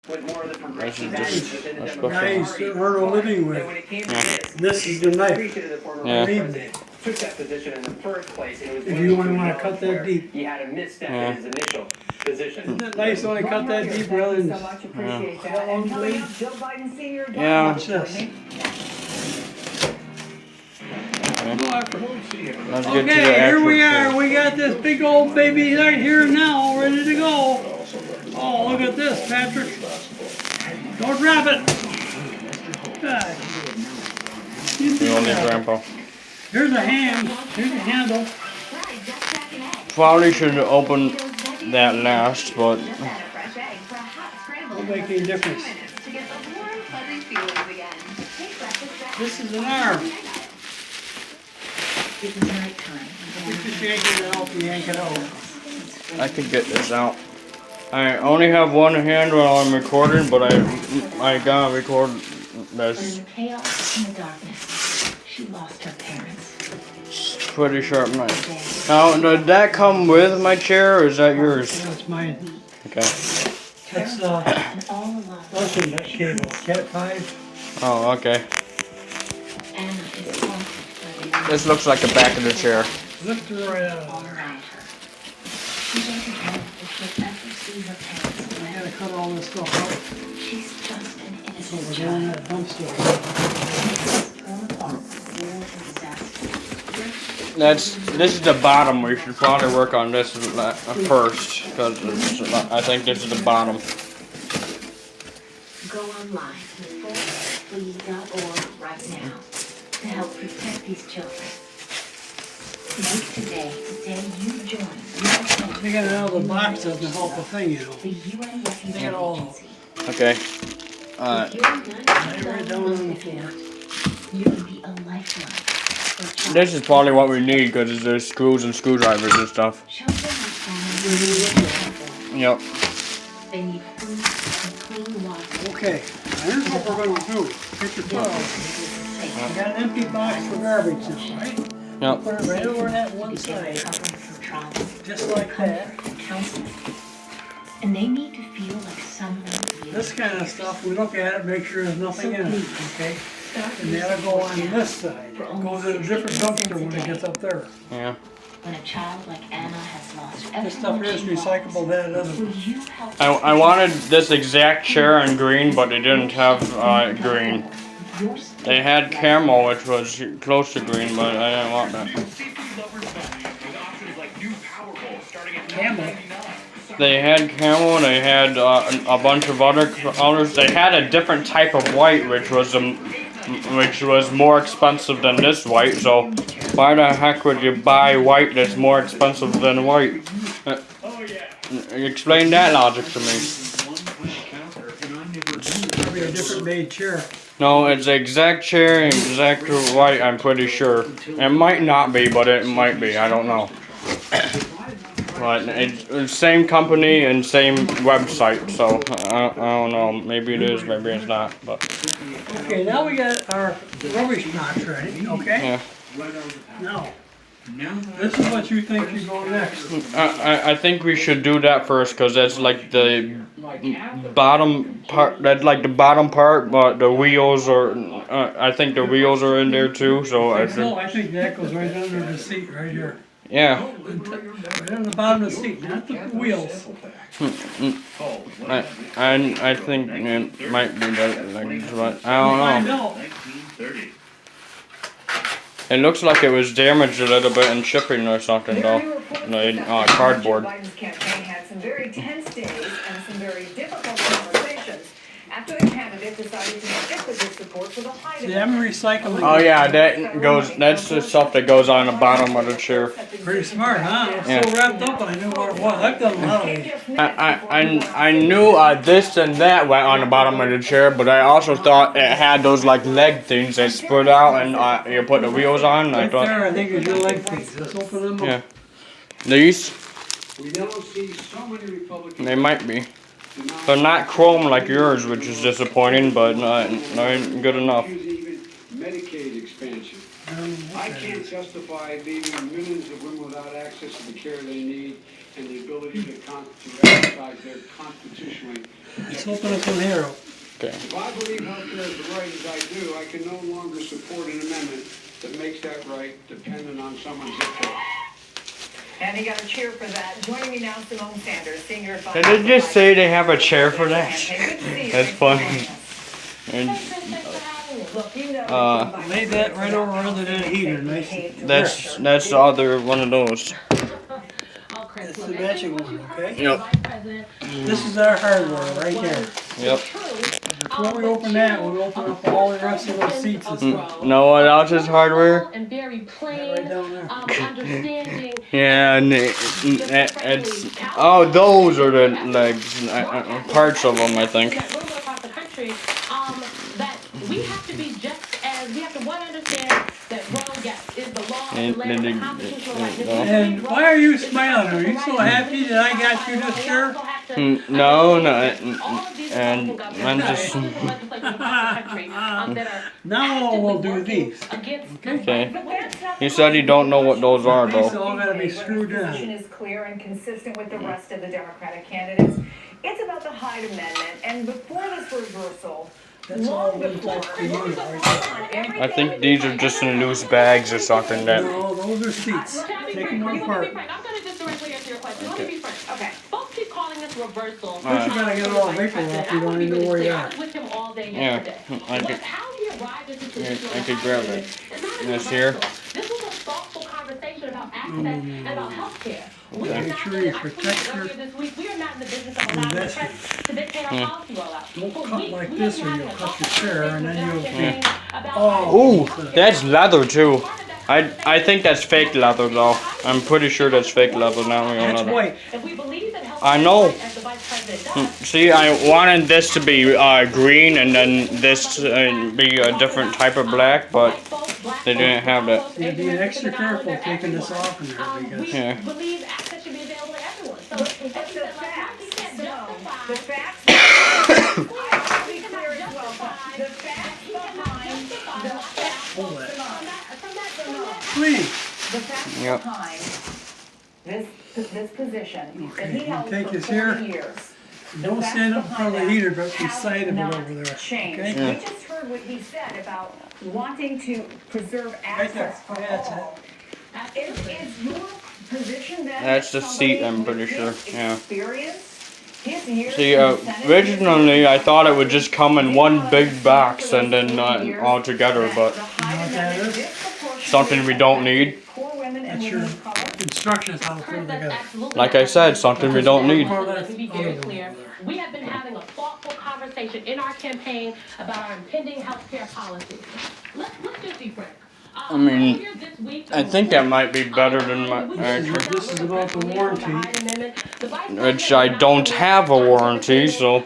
This is just a special. Guys that Arnold living with. Yeah. This is the knife. Yeah. Leave it. Took that position in the first place, and it was If you only want to cut that deep. he had a misstep Yeah. in his initial position. Isn't it nice when I cut that deep rather than Appreciate that that. long And coming blade? up, Joe Biden Sr. Yeah. Watch this. Let's get to the Okay, here actual we are. thing. We got this big old baby right here now, ready to go. Oh, look at this, Patrick. Don't drop it. God. The only grandpa. Here's a hand. Here's a handle. Probably should open that last, but Won't make any difference. This is an arm. If you yank it out, you yank it out. I could get this out. I only have one hand while I'm recording, but I gotta record this. In the chaos and the darkness, she lost her parents. Pretty sharp knife. Now, did that come with my chair, or is that yours? That's mine. Okay. That's And all along, listen, that cable. Cat 5. Oh, okay. Anna is haunted by the This looks like the back of the chair. Lift her right out all of there. around her. She doesn't know if she'll ever see her parents I again. gotta cut all this stuff out. She's just an So innocent we're doing child. that dumpster. Torn apart, war and disaster. This is the bottom. We should probably work on this first, because I think this is the bottom. Go online to forcefree.org right now to help protect these children. Make today the day you join Taking it out of the box doesn't help a thing, you know. the UN Refugee Take it all. Agency. Okay. If you're not Lay right down on the floor. you can be a lifeline for children. This is probably what we need, because there's screws and screwdrivers and stuff. Children have families. Yep. They need food and clean water. Okay, here's what we're gonna do. Get your phone. I got an empty box for garbage now, right? Yep. Put it right over that one They're side, recovering from trauma, just like that. comfort, and counseling. And they need to feel like someone really This kind of stuff, we look at it, make sure there's nothing in it, okay? start And that'll go on this side. It goes in a different dumpster when it gets up there. Yeah. When a child like Anna has lost everything. This stuff here is recyclable, that Will isn't. you help I wanted this exact chair in green, but they didn't have green. your They had camel, which was close to green, but I didn't want that. Camel. They had camel, they had a bunch of other colors. They had a different type of white, which was more expensive than this white. So why the heck would you buy white that's more expensive than white? Explain that logic to me. Probably a different made chair. No, it's the exact chair, exact white. I'm pretty sure. It might not be, but it might be. I don't know. But it's same company and same website, so I don't know. Maybe it is, maybe it's not. But Okay, now we got our rubbish box ready, okay? yeah, Now, this is what you think should go next. I think we should do that first, because that's like the bottom part. That's like the bottom part, but the wheels are. I think the wheels are in there too. So I No, think, I think that goes right under the seat, right here. yeah. Right on the bottom of the seat, not the wheels. I think it might be that. Like, but I don't know. It looks like it was damaged a little bit in shipping or something, though. No, cardboard. Biden's campaign had some very tense days and some very difficult conversations after the candidate decided to stick with his support for the height of See, I'm recycling. Oh yeah, that goes. That's the stuff that goes on the bottom of the chair. Pretty smart, huh? I was Yeah. so wrapped up, I knew what it was. I've done a lot of these. I knew this and that went on the bottom of the chair, but I also thought it had those like leg things that spread out and you put the wheels on. I Right thought, there, I think is your leg piece. Let's open them up. yeah, these We now see so many Republicans. they might be. They're not chrome like yours, which is disappointing, but not good enough. Even Medicaid expansion. I can't justify leaving millions of women without access to the care they need, and the ability to exercise their constitutionally. Let's open this one here up. Okay. If I believe healthcare is the right as I do, I can no longer support an amendment that makes that right dependent on someone's zip code. And you got a cheer for that. Joining me now, Simone Sanders, Senior Advisor. Did they just say they have a chair for that? Hey, good to see you. That's Thanks for funny. joining us. And Look, you know Lay that right over under that heater, nice. that's the other one of those. That's the matching one, okay? Yep. This is our hardware right here. Yep. Before we open that, we'll open up all the rest of those seats and stuff. Know what else is hardware? And very plain, Right down there. understanding. Yeah, and it's oh, those are the legs, parts of them, I think. That room across the country, that we have to be just as, we have to one understand that Roe, yes, is the law of the land, the constitutional right. And why are you smiling? Are you so happy that I got you this shirt? No, and I'm just Now we'll do these. okay. He said he don't know what those are These though. all gotta be His screwed position down. is clear and consistent with the rest of the Democratic candidates. It's about the Hyde Amendment, and before this reversal, That's all long been before, for you right there. I think these are just in loose bags or something that. No, those are seats. Take them apart. I'm gonna just directly answer your question. Let me be frank. Okay. Folks keep calling this reversal. First you gotta get all the vapor off, you don't even know where you I are. was with him all day Yeah, yesterday. I could- But how he arrived at this position I could grab it. is not a This here? reversal. This was a thoughtful conversation about access and about healthcare. We are Make not sure in- you I tweeted protect earlier your this week, we are not in the business of allowing the investment. press to dictate our policy rollout. Don't But cut we- like we this have or been you'll having a cut your thoughtful chair and then conversation you'll- with our campaign about Oh. Ooh, that's leather too. I think that's fake leather though. I'm pretty sure that's fake leather now. We That's don't know white. If we believe that health I know. as the vice president does, See, I wanted this to be green and then this be a different type of black, but they didn't have that. You're being extra careful taking this off in there because Yeah. we believe access should be available to everyone. So But if the you said, like, facts, you can't Simone, justify- the facts, I'll be clear as well, but the facts behind the facts, Hold that. Simone, please. the facts Yep. behind this position that he Okay, held take for this 40 here. years. Don't stand up in front of the heater, but beside of it Have over there. not changed. Okay? We just heard what he said about wanting to preserve Right there. access for That's it. all. Is your position then? That's the seat, somebody I'm pretty with sure, his yeah. experience, his years See, in the Senate, originally I thought it would just come in one big box and then all together, that but the Hyde You know what that Amendment is? disproportionately something we don't need. Poor women and That's women your of color. instructions how to put it That's together. absolutely Like I said, something we don't need. Let's be very clear. We have been having a thoughtful conversation in our campaign about our impending healthcare policy. Let's just be frank. I mean, Earlier this week, I think that might be better than my actually. This is about the warranty. Which I don't have a warranty, so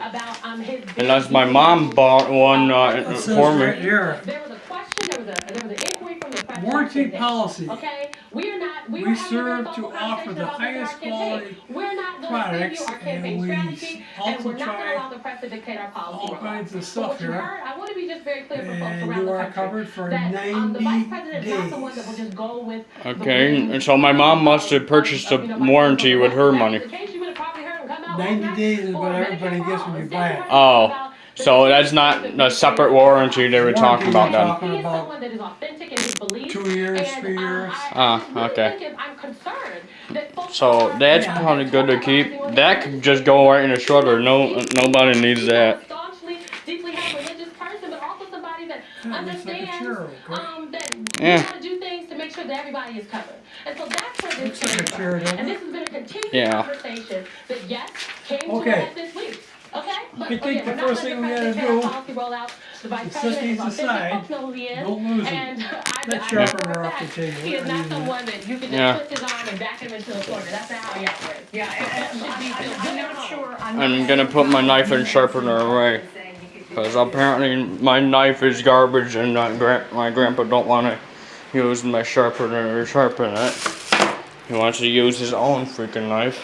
unless my mom bought one It says for right me. here, There was a question, there was an inquiry from the press. warranty today. policy. Okay, we are not. We are having a very serve thoughtful to offer the conversation about this in highest our campaign. quality We're not going to products, give you our campaign and we strategy, and also we're not going try to allow the press to dictate our policy. all rollout. kinds of But stuff what you here. heard, I want to be just very clear for folks And around you the are country covered for that, 90 the vice president is not someone that will days. just go with the Okay, wind, and so my mom must have purchased a warranty with her money. In case you would have probably heard him come out 90 last days is night what for everybody Medicare gets for when you All. buy it. Oh, so that's not a separate warranty they were talking about then. Talking He is about someone that is authentic in his beliefs. 2 years, And, 3 years. Ah, really okay. think I'm concerned that folks So are- that's probably good to keep. That could just go right in the shredder. No, nobody needs that. Staunchly, deeply held religious person, but also somebody that Yeah, looks like a understands chair, okay. that Yeah. we gotta do things to make sure that everybody is covered. And so that's where this Looks like came a chair, from. doesn't And it? this has been a continued Yeah. conversation that yes, came to Okay. us this week. Okay? But I think again, the we're not first letting thing we the gotta president do policy roll out. The vice is set president these is authentic. aside. Folks know who he is. Don't lose them. And Let I sharpener know for a off the fact table. he is I not mean, someone that you can just Yeah. twist his arm and back him into a corner. That's not how he operates. Yeah, and I'm not sure. I'm gonna put my knife and sharpener away. Because apparently my knife is garbage and my grandpa don't want to use my sharpener to sharpen it. He wants to use his own freaking knife.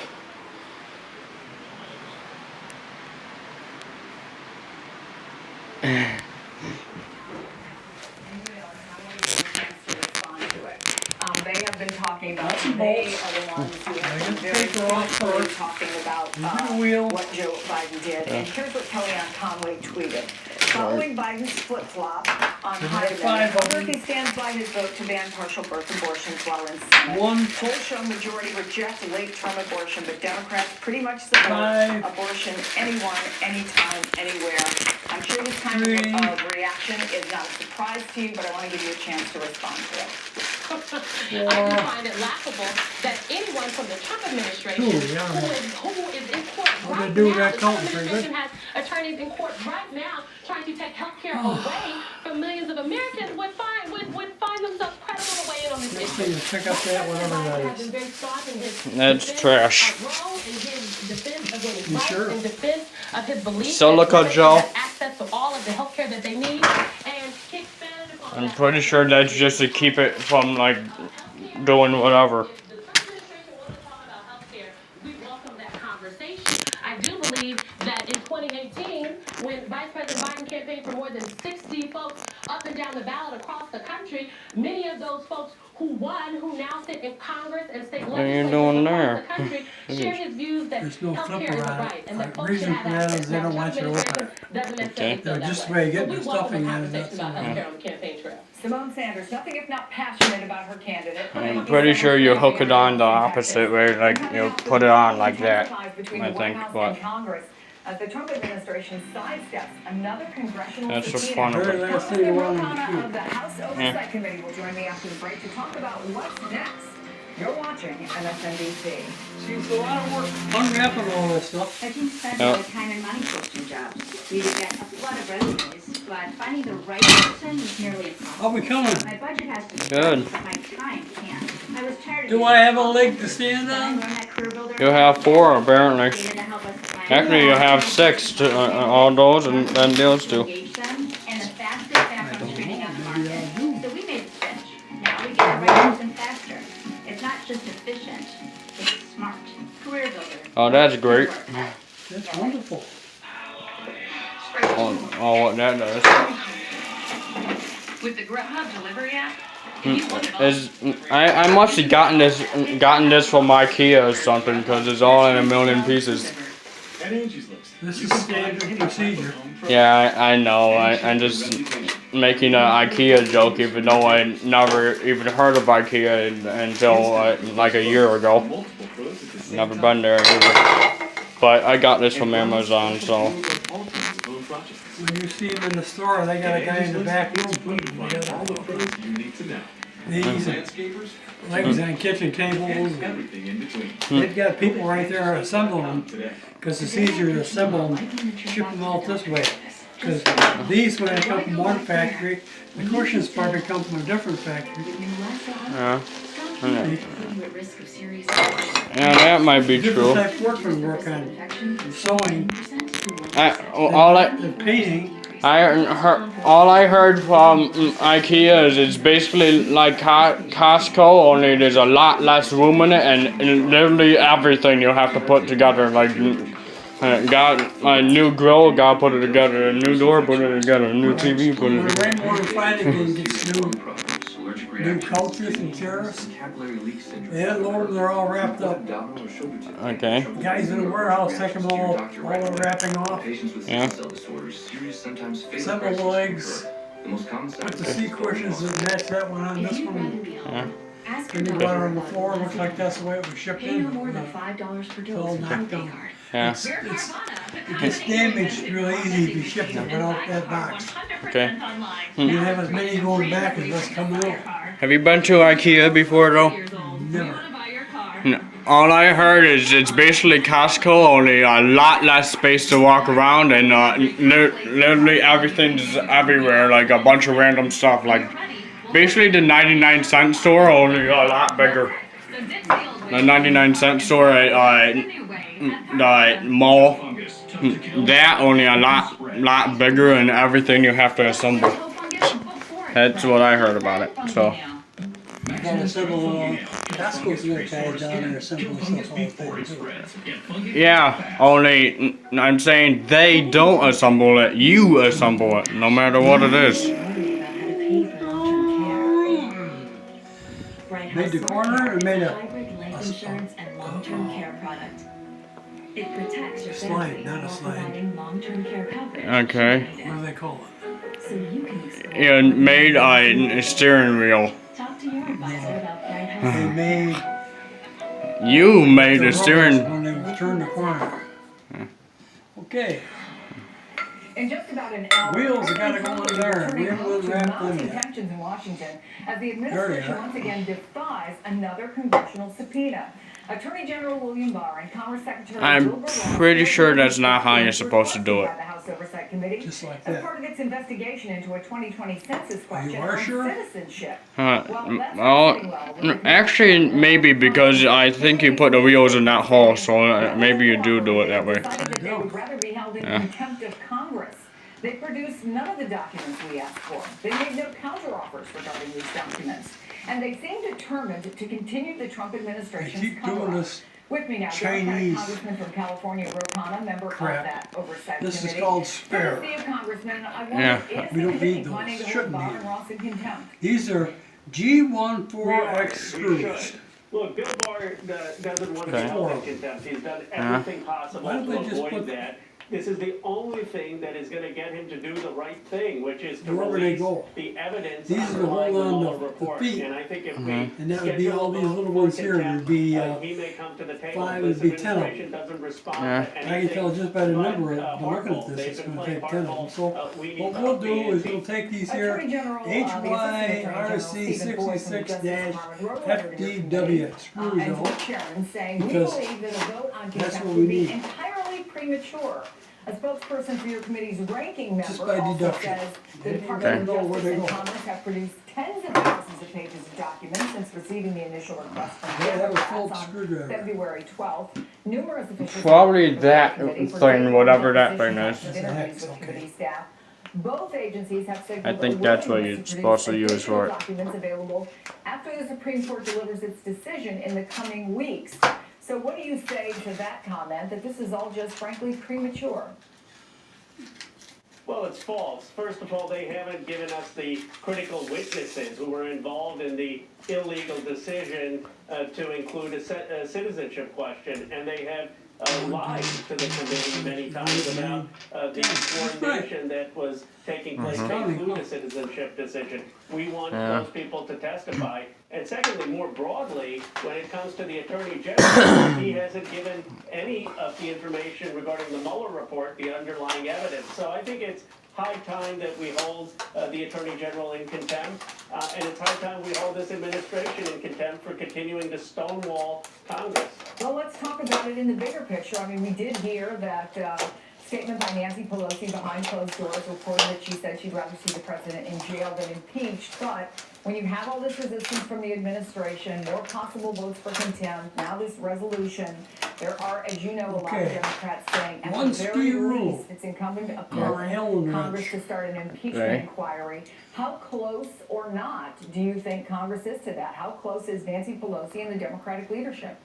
They have been talking about, they are the ones who have been very take her off forcefully first. talking about the wheel. what Joe Biden did. And here's what Kellyanne Conway tweeted. Following Biden's flip-flop on Hyde five of them. Murphy stands by his vote to ban partial birth abortions while in Senate. One. Polls show majority reject late-term abortion, but Democrats pretty much support Five. abortion anyone, anytime, anywhere. I'm sure this kind Three. of reaction is not a surprise to you, but I want to give you a chance to respond to it. I just find it laughable that anyone from the Trump administration Ooh, yeah. who is in court What right they do now, that the Trump count, administration has attorneys in court right now trying to take health care away from millions of Americans would find themselves credible to weigh in on this Next issue. thing is pick up that, whatever that Has is. been very strong in his That's defense trash. of Roe and his defense of women's You rights sure? and defense of his belief Silica that women gel. have access to all of the health care that they need. And he expanded upon I'm that. pretty sure that's just to keep it from like doing whatever. The Trump administration wants to talk about healthcare. We welcome that conversation. I do believe that in 2018, when Vice President Biden campaigned for more than 60 folks up and down the ballot across the country, many of those folks who won, who now sit in Congress and state What are you legislatures doing across there? the country, share his views that There's no healthcare flipper is a on it. right and that Like, folks should reason have for that access. is they Now, don't the want you to look Trump at administration doesn't necessarily feel They're that just way. way getting So we the welcome stuffing the out of conversation that. about healthcare on the campaign trail. Simone Sanders, nothing if not passionate about her candidate. I'm pretty sure you hook it on the opposite way, like you put it on like that. I think, but As the Trump administration sidesteps another congressional That's the subpoena. fun of Very it. last thing you want Rokana to of the House Oversight Committee will join me after the break to talk about what's next. You're watching MSNBC. Seems a lot of work unwrapping all this stuff. I think spend Yep. a lot of time and money posting jobs. We get a lot of resumes, but finding the right person is nearly impossible. I'll be coming. My budget has to be Good. but my time can't. I was tired of Do being I have a involved. leg to stand Then I on? learned that Career Builder You have 4 apparently. created to help us find Actually, you have 6 to all those and then those 2. engage them, and the fastest background screening on the market. So we made a switch. Now we get the right person faster. It's not just efficient, it's smart. Career Builder. Oh, that's great. That's wonderful. Oh, what that does. With the Grubhub delivery app, Is I must have gotten this from IKEA or something because it's all in a million pieces. This is standard procedure. Yeah, I know. I'm just making an IKEA joke, even though I never even heard of IKEA until like a year ago. Never been there either. But I got this from Amazon, so When you see them in the store, they got a guy in the back room putting them together. These legs on kitchen tables. They've got people right there assembling them because it's easier to assemble and ship them out this way. Because these, when they come from one factory, the cushions probably come from a different factory. yeah. Put you at risk of serious Yeah, that might be Different true. type of work we work on. Sewing, The painting. all I heard from IKEA is it's basically like Costco, only there's a lot less room in it, and literally everything you have to put together. Like, got a new grill, gotta put it together. A new door, put it together. A new TV, put When it together. Rainwater Flanagan gets new couches and chairs, they unload them, they're all wrapped up. Okay. Guys in the warehouse take them all the wrapping off. Yeah. Assemble the legs, put the seat cushions that match that one on this one. Yeah. Ask Then you her go out on the floor, looks like that's the way it was shipped Pay no more in. than $5 per It's dose all with knocked a pay down. card. Yeah. It gets damaged real easy if you ship it without that box. Okay. You have as many going back as what's coming out. Have you been to IKEA before though? Never. No. All I heard is it's basically Costco, only a lot less space to walk around, and literally everything's everywhere, like a bunch of random stuff. Like basically the 99-cent store, only a lot bigger. The 99-cent store at the mall, that only a lot bigger, and everything you have to assemble. That's what I heard about it. So. You gotta assemble, Costco's gonna tie it down and assemble stuff all the time too. Yeah, only I'm saying they don't assemble it, you assemble it, no matter what it is. Worry about how to pay for long-term care. Bright Made the House corner and made a hybrid life insurance and long-term long-term care product. It protects your Slide, family not a while slide. providing long-term care coverage. Okay. What do they call it? So you can explore. And made a steering wheel. Talk to your advisor about Bright They House. made You made the a steering. rubbers when they turned the corner. Okay. In just about an hour, Wheels have gotta go President in there. Trump is We haven't returning wrapped home to them mounting yet. tensions in Washington as the There they administration are. once again defies another congressional subpoena. Attorney General William Barr and Commerce Secretary I'm Wilbur Ross pretty were sure that's not how you're requested supposed to do it. by the House Oversight Committee Just like as that. part of its investigation into a 2020 census question are on sure? citizenship. Well, Well, actually, maybe because I think you put the wheels in that hole, so maybe you do it that way. Decided that they go. would rather be held in contempt of Congress. They produced none of the documents we asked for. They made no counteroffers regarding these documents. And they seem determined to continue the Trump They administration's keep doing cover-up. this. With me now, Chinese Democratic Congressman from California, Ro Khanna, member crap. of that oversight This is committee. called spare. Courtesy of Congressman, I wonder, Yeah. is We the don't committee need those. planning to hold Shouldn't Barr need and Ross in contempt? These are G14X screws. Look, Bill Barr doesn't want to be Okay. held in contempt. He's done everything possible Why don't they to just avoid put- that. This is the only thing that is gonna get him to do the right thing, which is to Wherever they release go. the evidence These are the underlying hold the on Mueller the report. feet. And I think if we And that would be schedule all a these vote little for ones here. It would contempt, be he may come to the table. five, This it'd be 10 of them. administration doesn't respond Yeah. to I can anything tell just by the but, number of looking harmful. at this, They've it's been gonna playing take 10 of them. hardball. So We need what to we'll up the do is ante. we'll take these here, Attorney General, the Assistant Attorney General, HYRC Stephen Boyd from the Justice Department, wrote a letter to your committee, FDW, screws and to though. the chairman saying, we Because believe that a vote on that's contempt what would we be need. entirely premature. A spokesperson for your committee's ranking Just member by also deduction. says the Okay. Department of Where Justice they and go. Commerce have produced tens of thousands of pages of documents since receiving the initial request from They have a Democrats full on screwdriver. February 12th. Numerous officials. Probably of the that committee for thing, whatever that decision thing is. of interviews with Okay. committee staff. Both agencies have signaled I think a that's what willingness you're to supposed to produce use for it. additional documents available after the Supreme Court delivers its decision in the coming weeks. So what do you say to that comment, that this is all just frankly premature? Well, it's false. First of all, they haven't given us the critical witnesses who were involved in the illegal decision to include a citizenship question, and they have lied to the committee many times about the coordination that was taking place to include a citizenship decision. We want Yeah. those people to testify. And secondly, more broadly, when it comes to the Attorney General, he hasn't given any of the information regarding the Mueller report, the underlying evidence. So I think it's high time that we hold the Attorney General in contempt, and it's high time we hold this administration in contempt for continuing to stonewall Congress. Well, let's talk about it in the bigger picture. I mean, we did hear that statement by Nancy Pelosi behind closed doors reporting that she said she'd rather see the president in jail than impeached. But when you have all this resistance from the administration, more possible votes for contempt, now this resolution, there are, as you know, a lot of Okay. Democrats saying, at One the very ski rule. least, it's incumbent Or upon Allen Congress wrench. to start an impeachment Right. inquiry. How close or not do you think Congress is to that? How close is Nancy Pelosi and the Democratic leadership?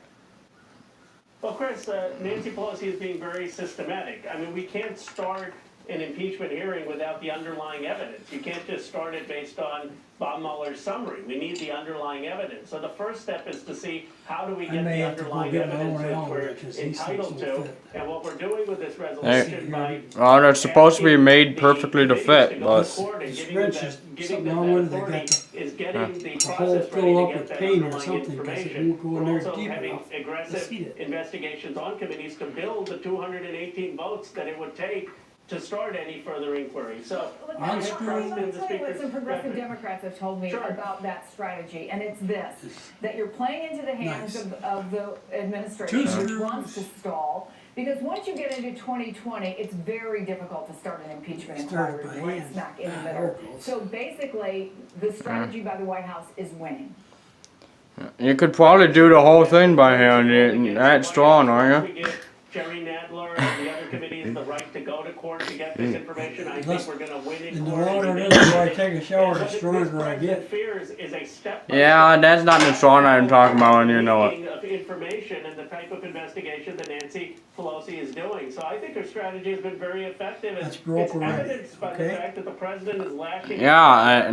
Well, Chris, Nancy Pelosi is being very systematic. I mean, we can't start an impeachment hearing without the underlying evidence. You can't just start it based on Bob Mueller's summary. We need the underlying evidence. So the first step is to see how do we I get may the have to go underlying get my evidence own which Allen we're wrenches. These entitled things don't to. fit. And what we're doing with this resolution by Well, they're supposed to be made asking perfectly to the fit, committees to go but to court and This giving wrench them is that- giving something them wrong that with it. They authority got is getting the the hole process ready filled to up get with that paint or underlying something, 'cause it information. won't go in We're there also deep having enough. aggressive Let's eat it. investigations on committees to build the 218 votes that it would take to start any further inquiry. So, Look, On let me screw. tell you what some progressive Record. Democrats have told me Sure. about that strategy, and it's this, that you're playing into the hands Nice. of the administration, Two which screws. wants to stall, because once you get into 2020, it's very difficult to start an impeachment Start inquiry by right hand. smack in the Ah, middle. there it goes. So basically, the strategy by the White House is winning. you could probably do the whole thing by hand. You're that strong, are We give Jerry Nadler and the other committees the right to go to court to get this information, I think we're gonna win in And the court. longer it is before I take a shower, the What stronger this I president get. fears is a step. Yeah, that's not the song I'm talking about, and you know it. Of information and the type of investigation that Nancy Pelosi is doing. So I think her strategy has been very effective. And That's broke it's already, evidenced by the okay? fact that the president is lashing. Yeah,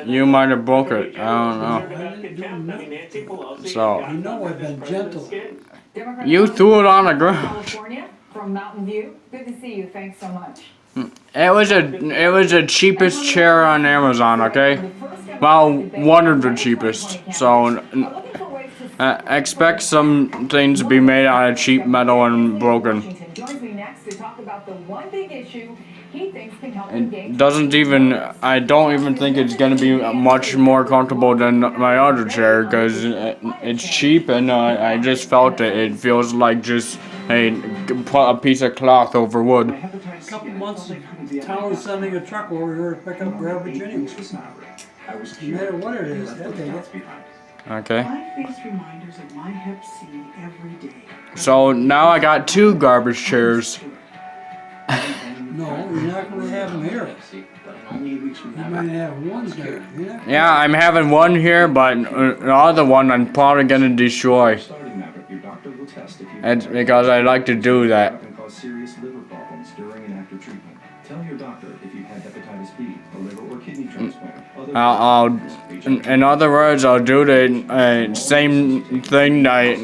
you might have broke it. I don't know. So- You know I've been gentle. Democrat You threw it on the ground. California from Mountain View. Good to see you. Thanks so much. It was the cheapest chair on Amazon, okay? Well, one of the cheapest. So expect some things to be made out of cheap metal and broken. Washington joins me next to talk about the one big issue he thinks can help him gain. It doesn't even. I don't even think it's gonna be much more comfortable than my other chair because it's cheap and I just felt it. It feels like just put a piece of cloth over wood. A couple months, the town was sending a truck over here to pick up garbage anyway. No matter what it is, they'll take it. Okay. I face reminders of my hep C every day. So now I got 2 garbage chairs. No, you're not gonna have them here. You might have one there. Yeah. Yeah, I'm having one here, but the other one I'm probably gonna destroy. It's because I like to do that. Serious liver problems during and after treatment. Tell your doctor if you've had hepatitis B, a liver or kidney transplant. In other words, I'll do the same thing that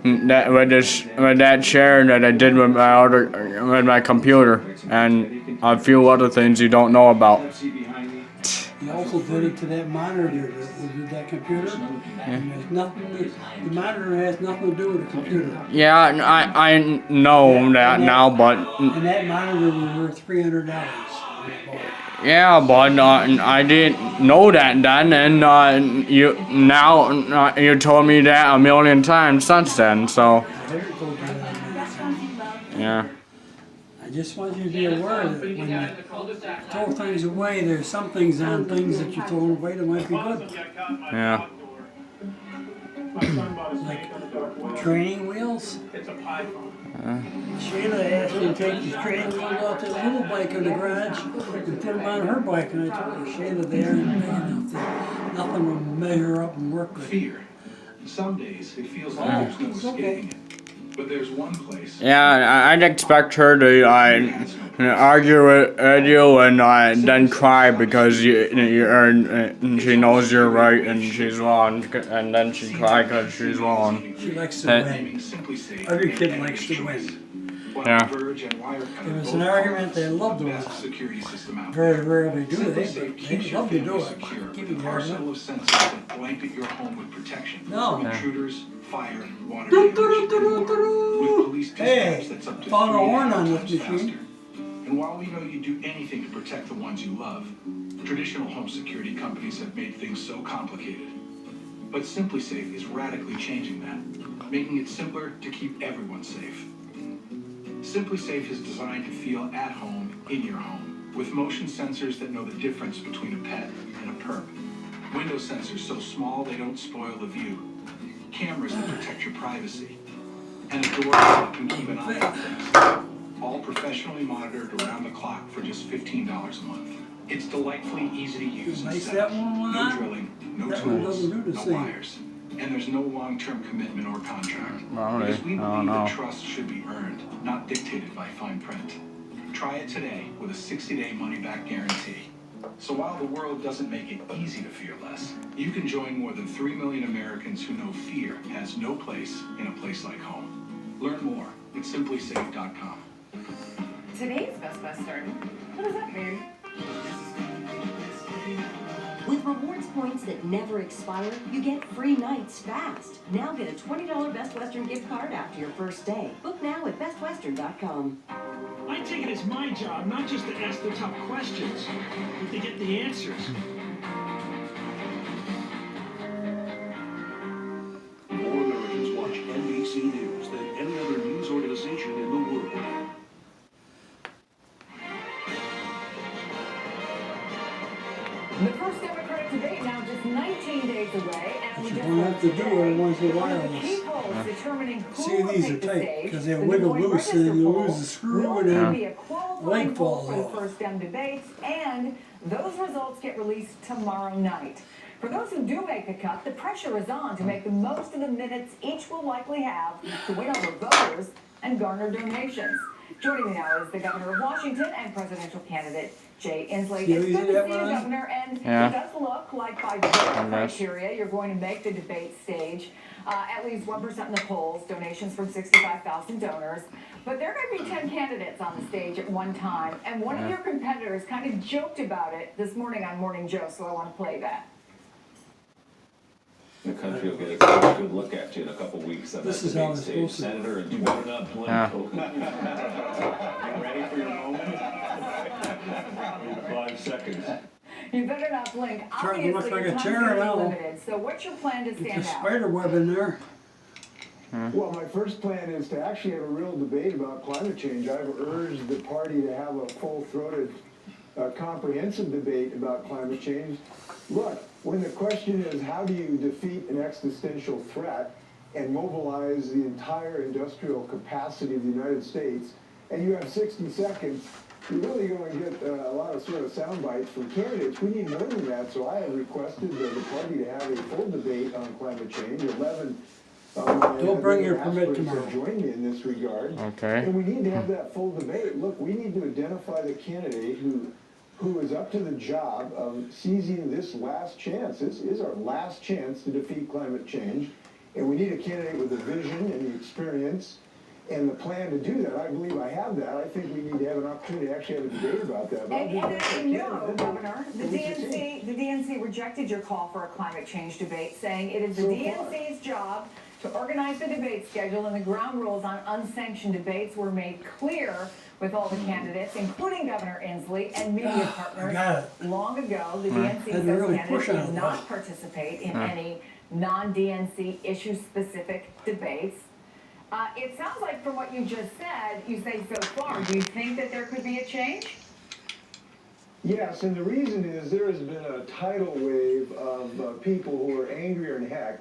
with that chair that I did with my computer, and a few other things you don't know about. You also did it to that monitor with that computer. And there's nothing, the monitor has nothing to do with the computer. Yeah, I know that now, but And that monitor was worth $300. yeah, but I didn't know that then, and you told me that a million times since then. So yeah. I just want you to be aware that when you throw things away, there's some things on things that you're throwing away that might be good. Yeah. Like training wheels. Shayla asked me to take these training wheels off that little bike in the garage and put them on her bike, and I told her, Shayla, they aren't big enough that nothing will measure up and work good. Fear. Some days it feels like there's no escaping it. But there's one place. Yeah, I'd expect her to argue with you and then cry because she knows you're right and she's wrong, and then she cry because she's wrong. She likes to win. Every kid likes to win. Yeah. If it's an argument, they love to win. Very rarely do they, but they love to do it. Keep it Arsenal of sensors that blanket your home with protection. No. Intruders, fire, water damage, and more. With police dispatch that's up to found a 3 horn on times this machine. faster. And while we know you do anything to protect the ones you love, traditional home security companies have made things so complicated. But SimpliSafe is radically changing that, making it simpler to keep everyone safe. SimpliSafe is designed to feel at home in your home, with motion sensors that know the difference between a pet and a perp. Window sensors so small they don't spoil the view. Cameras that protect your privacy. And a door that can keep an eye on things. All professionally monitored around the clock for just $15 a month. It's delightfully easy to use and Nice set that up. one went No on? drilling, no That one tools, doesn't do the no same. wires. And there's no long-term commitment or contract. Really? Because we I don't believe know. that trust should be earned, not dictated by fine print. Try it today with a 60-day money-back guarantee. So while the world doesn't make it easy to fear less, you can join more than 3 million Americans who know fear has no place in a place like home. Learn more at SimpliSafe.com. Today's Best Western. What does that mean? With rewards points that never expire, you get free nights fast. Now get a $20 Best Western gift card after your first day. Book now at bestwestern.com. I take it as my job not just to ask the tough questions, but to get the answers. More Americans watch NBC News than any other news organization in the world. The first Democratic debate now just 19 days away, and we You just don't have to do it once in a while. One of the key polls polls determining who See, will these are take the tight, stage. because they The wiggle Des Moines loose and Register you poll lose the screw will and be the a qualifying leg poll falls for the off. first Dem debates, and those results get released tomorrow night. For those who do make the cut, the pressure is on to make the most of the minutes each will likely have to win over voters and garner donations. Joining me now is the governor of Washington and presidential candidate Jay Inslee. See how It's easy good to that see you, was? Governor, and Yeah. it does look like by voter criteria you're going to make the debate stage. At least 1% in the polls, donations from 65,000 donors. But there are going to be 10 candidates on the stage at one time, and one of your competitors kind of joked about it this morning on Morning Joe, so I want to play that. The country will get a good look at you in a couple weeks on This that is how debate it's stage, supposed to Senator, and you better not blink. Yeah. You ready for your moment? 5 seconds. You better not blink. Starting to look Obviously, like a your chair time's gonna now. be limited. So what's your plan to Get stand the out? spider web in there. Well, my first plan is to actually have a real debate about climate change. I've urged the party to have a full-throated, comprehensive debate about climate change. Look, when the question is how do you defeat an existential threat and mobilize the entire industrial capacity of the United States, and you have 60 seconds, you're really going to get a lot of sort of sound bites from candidates. We need more than that, so I have requested the party to have a full debate on climate change. 11 Don't bring your permit tomorrow. Join me in this regard. Okay. And we need to have that full debate. Look, we need to identify the candidate who is up to the job of seizing this last chance. This is our last chance to defeat climate change. And we need a candidate with the vision and the experience and the plan to do that. I believe I have that. I think we need to have an opportunity to actually have a debate about that. But I'll do And that as for you a know, candidate. Governor, the What you think? DNC rejected your call for a climate change debate, saying it is the So DNC's job to organize the debate schedule, and the ground rules on unsanctioned debates were made clear with all the candidates, including Governor Inslee and media partners. got it. Long ago, the DNC Had to says really candidates push on will it, not though. participate in any non-DNC issue-specific debates. It sounds like from what you just said, you say so far, do you think that there could be a change? Yes, and the reason is there has been a tidal wave of people who are angrier than heck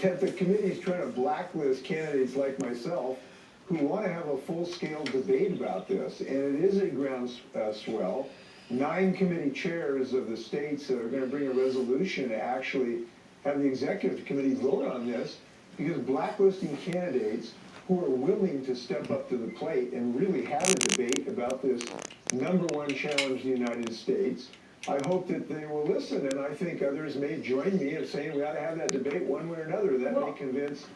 that the committee's trying to blacklist candidates like myself who want to have a full-scale debate about this, and it is a groundswell. 9 committee chairs of the states that are going to bring a resolution to actually have the executive committee vote on this, because blacklisting candidates who are willing to step up to the plate and really have a debate about this #1 challenge in the United States. I hope that they will listen, and I think others may join me in saying we ought to have that debate one way or another. That may convince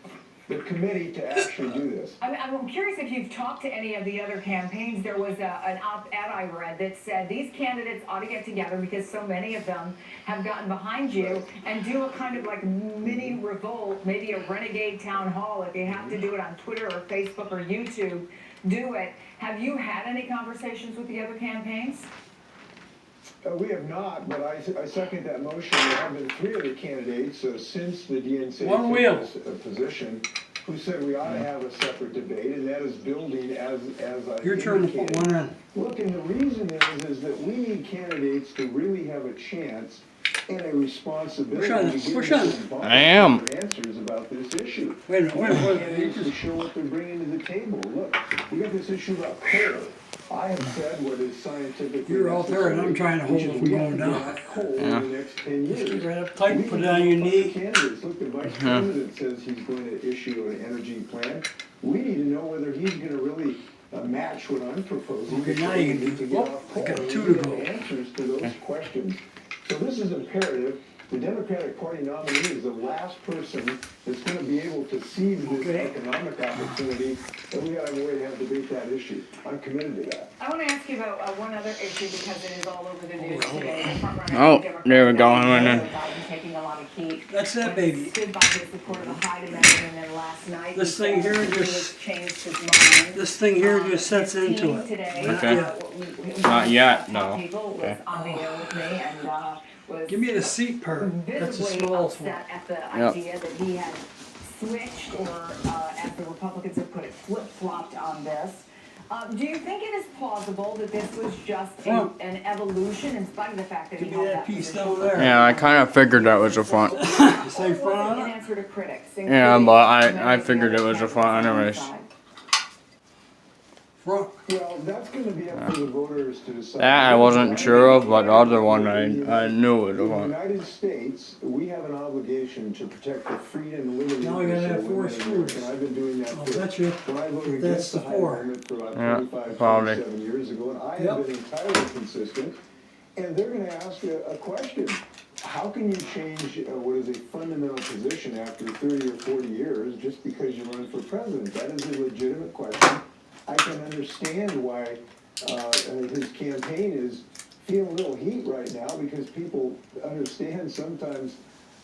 the committee to actually do this. I'm curious if you've talked to any of the other campaigns. There was an op-ed I read that said these candidates ought to get together because so many of them have gotten behind you and do a kind of like mini revolt, maybe a renegade town hall. If you have to do it on Twitter or Facebook or YouTube, do it. Have you had any conversations with the other campaigns? We have not, but I second that motion. There have been 3 other candidates since the DNC One wheel. took this position who said we ought to have a separate debate, and that is building as I Your turn to put indicated. one in. Look, and the reason is that we need candidates to really have a chance and a responsibility Push on, to give push us on. some I am. answers about this issue. Wait a minute, wait a minute. Candidates to show what they're bringing to the table. Look, we got this issue about coal. I have said what is scientifically You're out there and I'm trying to hold necessary, it from which is we going have to down. get off coal in the next 10 years. Keep right up tight, We put can it on your find knee. candidates. Look, the vice president says he's going to issue an energy plan. We need to know whether he's going to really match what I'm proposing. Okay, now you can to do- get oh, off I coal. got We 2 need to go. Answers to those questions. So this is imperative. The Democratic Party nominee is the last person that's going to be able to seize this economic opportunity, and we got to have a way to have debate that issue. I'm committed to that. I want to ask you about one other issue because it is all over the news today. The front runner Oh, Democrat, there we go. Joe I went in. Biden, taking a lot of heat. That's that when baby. he stood by his support of the Hyde Amendment, and then last night This he thing said here he just- has changed his mind. This thing here just sets His into team it. Today, Okay. one Not of yet, the no. top people was Okay. on the air with me and was Give me the seat part. That's the visibly smallest one. upset at the Yep. idea that he had switched, or as the Republicans have put it, flip-flopped on this. Do you think it is plausible that this was just an evolution in spite of the fact that he Give me held that that piece position? over there. Yeah, I kind of figured that was a front. Say front on In it? answer to critics. Yeah, including but I many of the figured it other was a candidates front on the anyways. side. Front. Well, that's gonna be up to the voters to decide. That I wasn't sure of, but the other one I knew it was a In the front. United States, we have an obligation to protect the freedom and liberty Now we gotta interests have of four women in America, screws. and I've been doing that I'll for, bet you when I voted that's against the the Hyde four. Amendment for about Yeah, 25, probably. 27 years ago, and I Yep. have been entirely consistent. And they're gonna ask a question. How can you change what is a fundamental position after 30 or 40 years just because you run for president? That is a legitimate question. I can understand why his campaign is feeling a little heat right now because people understand sometimes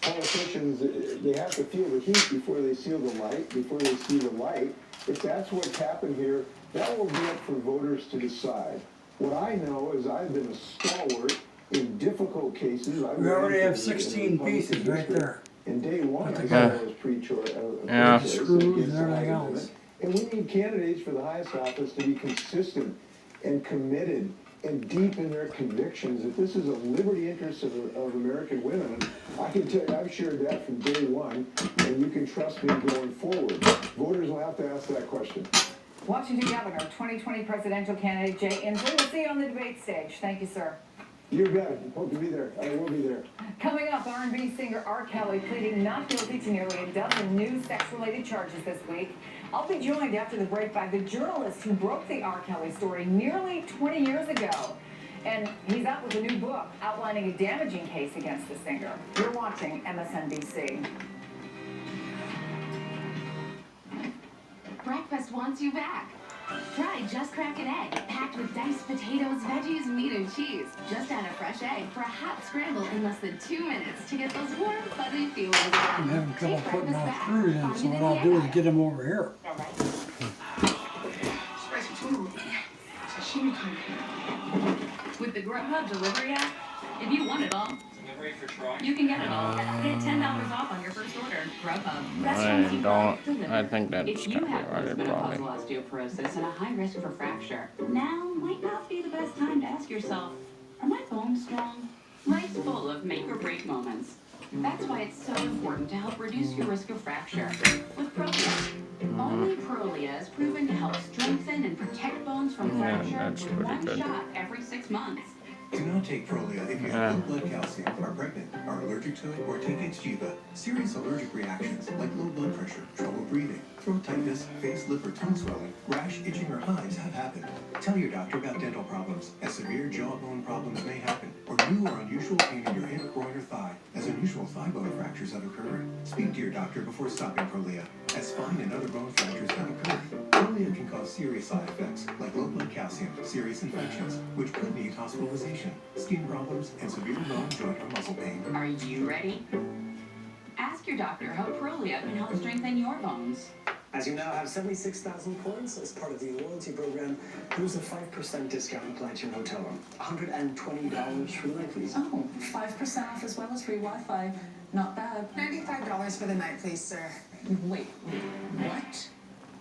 politicians, they have to feel the heat before they see the light. If that's what's happened here, that will be up for voters to decide. What I know is I've been a stalwart in difficult cases. We already have 16 pieces right there. In day one, I Yeah. said I was pre-choice. Yeah. Screws and everything else. And we need candidates for the highest office to be consistent and committed and deep in their convictions that this is a liberty interest of American women. And I can tell you, I've shared that from day one, and you can trust me going forward. Voters will have to ask that question. Washington Governor, 2020 presidential candidate Jay Inslee. We'll see you on the debate stage. Thank you, sir. You bet. Hope to be there. I will be there. Coming up, R&B singer R. Kelly pleading not guilty to nearly a dozen new sex-related charges this week. I'll be joined after the break by the journalist who broke the R. Kelly story nearly 20 years ago. And he's out with a new book outlining a damaging case against the singer. You're watching MSNBC. Breakfast wants you back. Try Just Crack an Egg, packed with diced potatoes, veggies, meat, and cheese. Just add a fresh egg for a hot scramble in less than 2 minutes to get those warm, fuzzy feelings I'm again. having trouble Take putting breakfast all back. screws in, Find so it in what the I'll do is egg get them over here. With the Grubhub delivery app, if you want it all, you can get it all. Get $10 off on your first order. Grubhub. I think that's If you kind have of right, postmenopausal probably. osteoporosis and a high risk for fracture, now might not be the best time to ask yourself, are my bones strong? Life's full of make or break moments. That's why it's so important to help reduce your risk of fracture with Prolia. Only Prolia is proven to help strengthen and protect bones from Yeah, fracture that's with pretty one good. shot every 6 months. Do not take Prolia if you have low blood calcium, are pregnant, are allergic to it, or take Xgeva. Serious allergic reactions like low blood pressure, trouble breathing, throat tightness, face, lip, or tongue swelling, rash, itching, or hives have happened. Tell your doctor about dental problems, as severe jawbone problems may happen, or new or unusual pain in your hip, groin, or thigh, as unusual thigh bone fractures have occurred. Speak to your doctor before stopping Prolia, as spine and other bone fractures have occurred. Prolia can cause serious side effects like low blood calcium, serious infections, which could need hospitalization, skin problems, and severe bone, joint, or muscle pain. Are you ready? Ask your doctor how Prolia can help strengthen your bones. As you now have 76,000 points as part of the loyalty program, there's a 5% discount applied to your hotel room. $120 for the night, please. Oh, 5% off as well as free Wi-Fi. Not bad. $95 for the night, please, sir. Wait, what?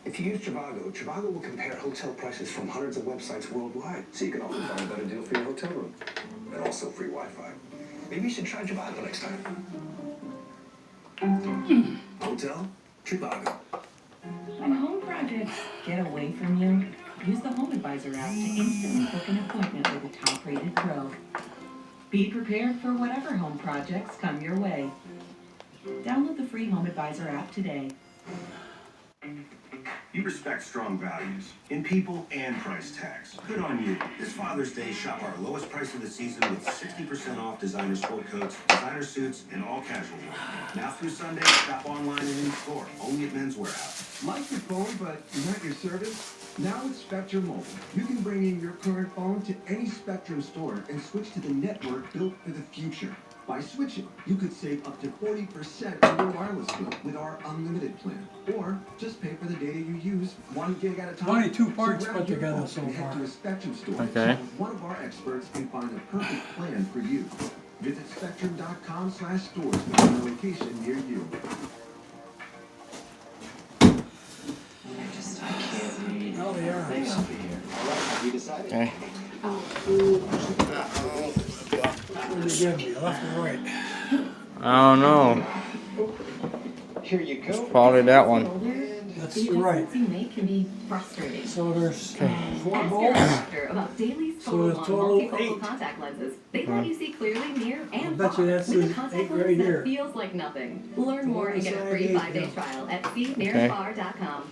If you use Trivago, Trivago will compare hotel prices from hundreds of websites worldwide, so you can often find a better deal for your hotel room. And also free Wi-Fi. Maybe you should try Trivago next time. Hotel Trivago. When home projects get away from you, use the Home Advisor app to instantly book an appointment with a top-rated pro. Be prepared for whatever home projects come your way. Download the free Home Advisor app today. You respect strong values in people and price tags. Good on you. This Father's Day, shop our lowest price of the season with 60% off designer sport coats, designer suits, and all casual wear. Now through Sunday, shop online and in store, only at Men's Warehouse. Like your phone, but not your service? Now with Spectrum Mobile, you can bring in your current phone to any Spectrum store and switch to the network built for the future. By switching, you could save up to 40% on your wireless bill with our unlimited plan. Or just pay for the data you use 1 gig at a time. 22 parts grab put your together phone so and head far. to a Spectrum store. Okay. One of our experts can find a perfect plan for you. Visit spectrum.com/stores to find a location near you. Oh, yeah. We decided. Okay. What did they give me, left or right? I don't know. Here you go. Probably that one. That's the right. You make can be frustrating. So there's Okay. 4 Ask your bolts. doctor about Dailies So Photo there's Long total multifocal 8. contact lenses. They let you see clearly near and I bet far you that's with a the contact 8 lens right that here. feels like nothing. Learn more and get a free Side 5-day 8, trial at seenearandfar.com.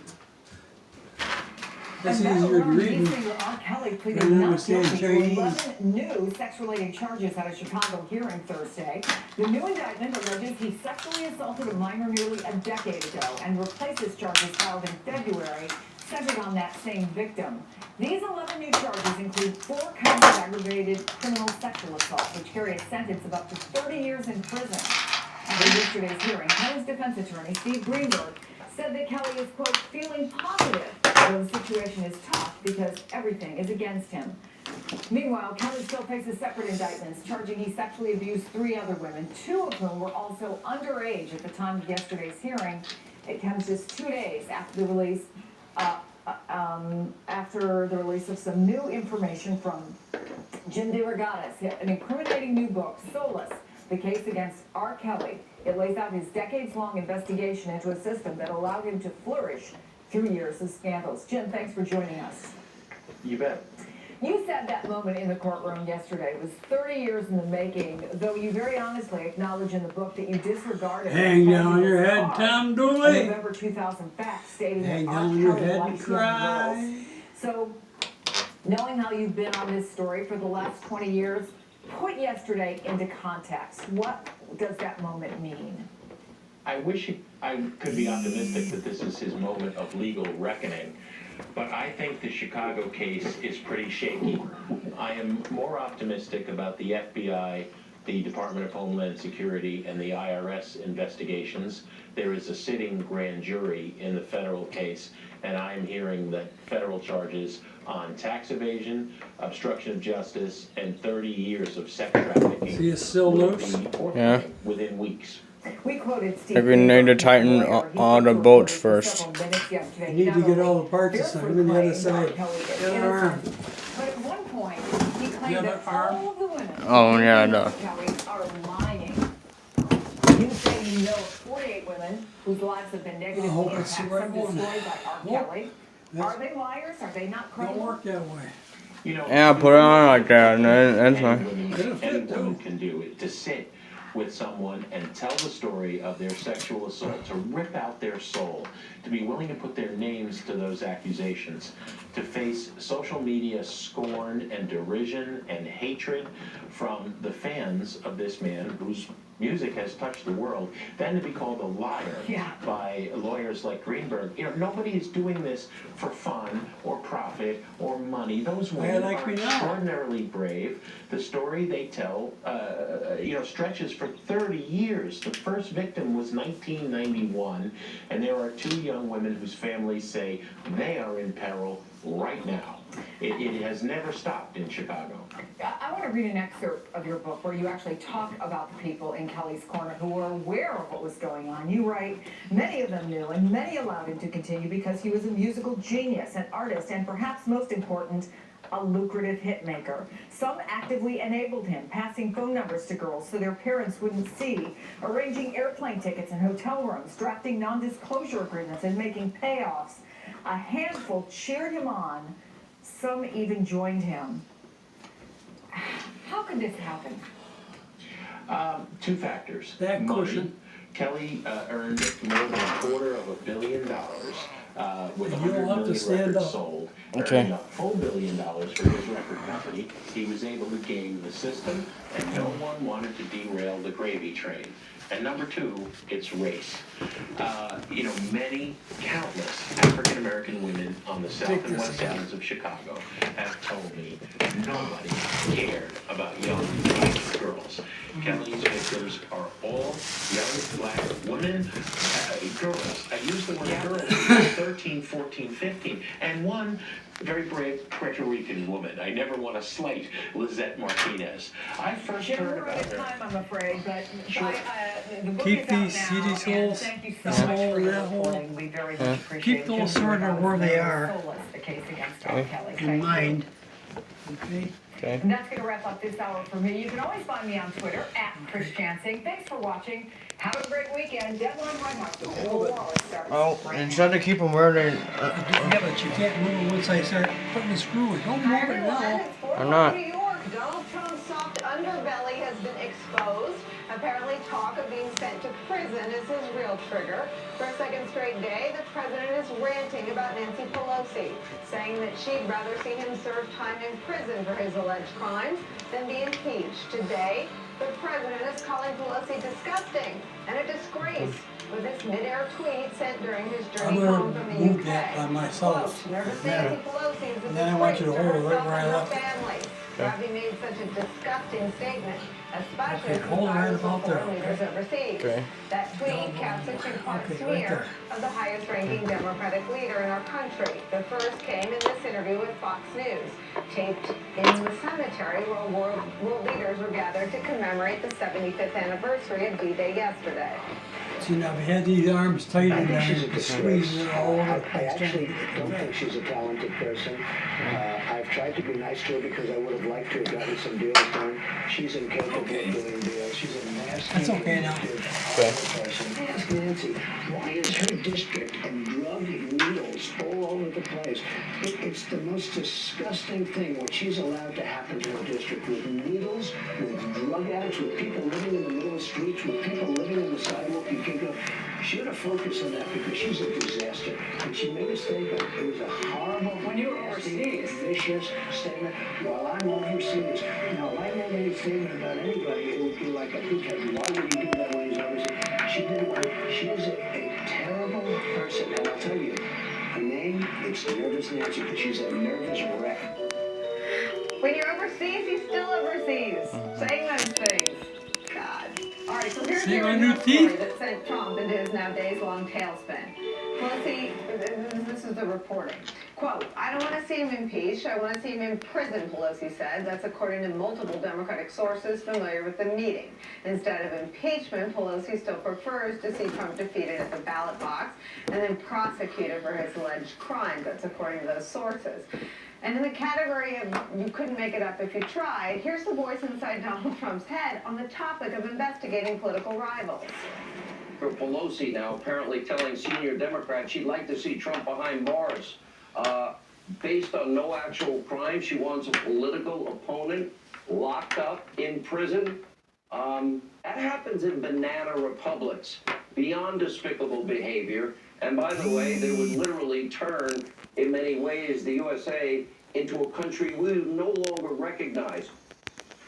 That's And easier to battleground read. lead singer R. Kelly pleaded than not understand guilty to Chinese. 11 new sex-related charges at a Chicago hearing Thursday. The new indictment alleges he sexually assaulted a minor nearly a decade ago and replaces charges filed in February centered on that same victim. These 11 new charges include 4 counts of aggravated criminal sexual assault, which carry a sentence of up to 30 years in prison. At yesterday's hearing, Kelly's defense attorney, Steve Greenberg, said that Kelly is, quote, feeling positive, though the situation is tough because everything is against him. Meanwhile, Kelly still faces separate indictments, charging he sexually abused 3 other women, 2 of whom were also underage at the time of yesterday's hearing. It comes just 2 days after the release of some new information from Jim DeRogatis, an incriminating new book, Solace, the case against R. Kelly. It lays out his decades-long investigation into a system that allowed him to flourish through years of scandals. Jim, thanks for joining us. You bet. You said that moment in the courtroom yesterday was 30 years in the making, though you very honestly acknowledge in the book that you disregarded Hang that down your head, bizarre Tom a Dooley. November 2000 fact stating Hang that R. down your Kelly head and likes young cry. girls. So, knowing how you've been on this story for the last 20 years, put yesterday into context. What does that moment mean? I wish I could be optimistic that this is his moment of legal reckoning, but I think the Chicago case is pretty shaky. I am more optimistic about the FBI, the Department of Homeland Security, and the IRS investigations. There is a sitting grand jury in the federal case, and I'm hearing that federal charges on tax evasion, obstruction of justice, and 30 years of sex trafficking See, it's still will loose. be forthcoming Yeah. within weeks. We quoted Steve Maybe we need to tighten all the bolts first. You need to get all the parts aside, even the other side. The other arm. But at one point, he claimed The that other arm. all of the women Oh, yeah, no. Kelly are lying. You say you know of 48 women whose lives have been negatively I hope impacted, it's the right some one. destroyed by R. Nope. Kelly. That's- Are they liars? Are they not Don't credible? work that way. You know, Yeah, put it on like that, and then that's fine. Any woman can do it, to sit with someone and tell the story of their sexual assault, to rip out their soul, to be willing to put their names to those accusations, to face social media scorn and derision and hatred from the fans of this man whose music has touched the world, then to be called a liar by lawyers like Greenberg. You know, nobody is doing this for fun or profit or money. Those women like are me now. extraordinarily brave. The story they tell, stretches for 30 years. The first victim was 1991, and there are 2 young women whose families say they are in peril right now. It has never stopped in Chicago. I want to read an excerpt of your book where you actually talk about the people in Kelly's corner who were aware of what was going on. You write, many of them knew and many allowed him to continue because he was a musical genius, an artist, and perhaps most important, a lucrative hit maker. Some actively enabled him, passing phone numbers to girls so their parents wouldn't see, arranging airplane tickets and hotel rooms, drafting non-disclosure agreements, and making payoffs. A handful cheered him on. Some even joined him. How could this happen? 2 factors. Back Money. cushion. Kelly earned more than $250 million with You'll 100 have to million stand records up. sold. Okay. Earning a full $1 billion for his record company. He was able to game the system, and no one wanted to derail the gravy train. And number 2, it's race. Many, countless African-American women on the south and west sides of Chicago have told me nobody cared about young black girls. Kelly's victims are all young black women, girls. I use the word girls, 13, 14, 15, and one very brave Puerto Rican woman. I never want to slight Lizette Martinez. I first Jim, heard we're about out of her. time, I'm afraid, but Sure. the book Keep is out these now, CD and souls thank you so this much hole for and your that hole. reporting. We very Yeah. much appreciate Keep it. those Jim sort of DeRogatis, where they Mayor are. Solis, the case against R. Okay. Kelly. In Thank you. mind. Okay? Okay. And that's going to wrap up this hour for me. You can always find me on Twitter at Chris Chansing. Thanks for watching. Have a great weekend. Deadline by Mark. The whole wallet starts. Oh, instead of keep them where they. Yeah, but you can't move it once I start putting the screw in. Don't move it now. I'm not. New York, Donald Trump's soft underbelly has been exposed. Apparently, talk of being sent to prison is his real trigger. For a second straight day, the president is ranting about Nancy Pelosi, saying that she'd rather see him serve time in prison for his alleged crimes than be impeached. Today, the president is calling Pelosi disgusting and a disgrace with this mid-air tweet sent during his I'm journey home gonna from the move that by UK. myself. Quote, nervous Yeah. Nancy Pelosi is a And then I want you to disgrace hold it right herself where I and her left it. family for having made such a disgusting statement, especially Okay, hold it right about there, foreign leaders overseas. Okay. That tweet caps a two-part Okay, right smear there. of the highest-ranking Democratic leader in our country. The first came in this interview with Fox News, taped in the cemetery where world leaders were gathered to commemorate the 75th anniversary of D-Day yesterday. See, now if you had these arms tight I and think she's a then disgrace. squeezing it all over I the place. actually don't think she's a talented person. I've tried to be nice to her because I would have liked to have gotten some deals done. She's incapable of doing deals. She's a nasty, That's okay now. person. Ask Nancy, why is her district and drug needles all over the place? It's the most disgusting thing what she's allowed to happen to her district with needles, with drug addicts, with people living in the middle of the streets, with people living on the sidewalk. You can't go. She ought to focus on that because she's a disaster. And she made a statement. It was a horrible, When you were overseas. vicious statement. While I'm overseas, now if I made any statement about anybody, it would be like a big head. Why would he do that when he's overseas? She didn't. She is a terrible person. And I'll tell you, her name, it's Nervous Nancy, because she's a nervous wreck. When you're overseas, he's still overseas, saying those things. God. All right, so here's See the my original new story teeth? that sent Trump into his now days-long tailspin. Pelosi, this is the reporting. Quote, I don't want to see him impeached. I want to see him in prison, Pelosi said. That's according to multiple Democratic sources familiar with the meeting. Instead of impeachment, Pelosi still prefers to see Trump defeated at the ballot box and then prosecuted for his alleged crimes. That's according to those sources. And in the category of you couldn't make it up if you tried, here's the voice inside Donald Trump's head on the topic of investigating political rivals. For Pelosi now apparently telling senior Democrats she'd like to see Trump behind bars. Based on no actual crime, she wants a political opponent locked up in prison. That happens in banana republics, beyond despicable behavior. And by the way, they would literally turn, in many ways, the USA into a country we no longer recognize.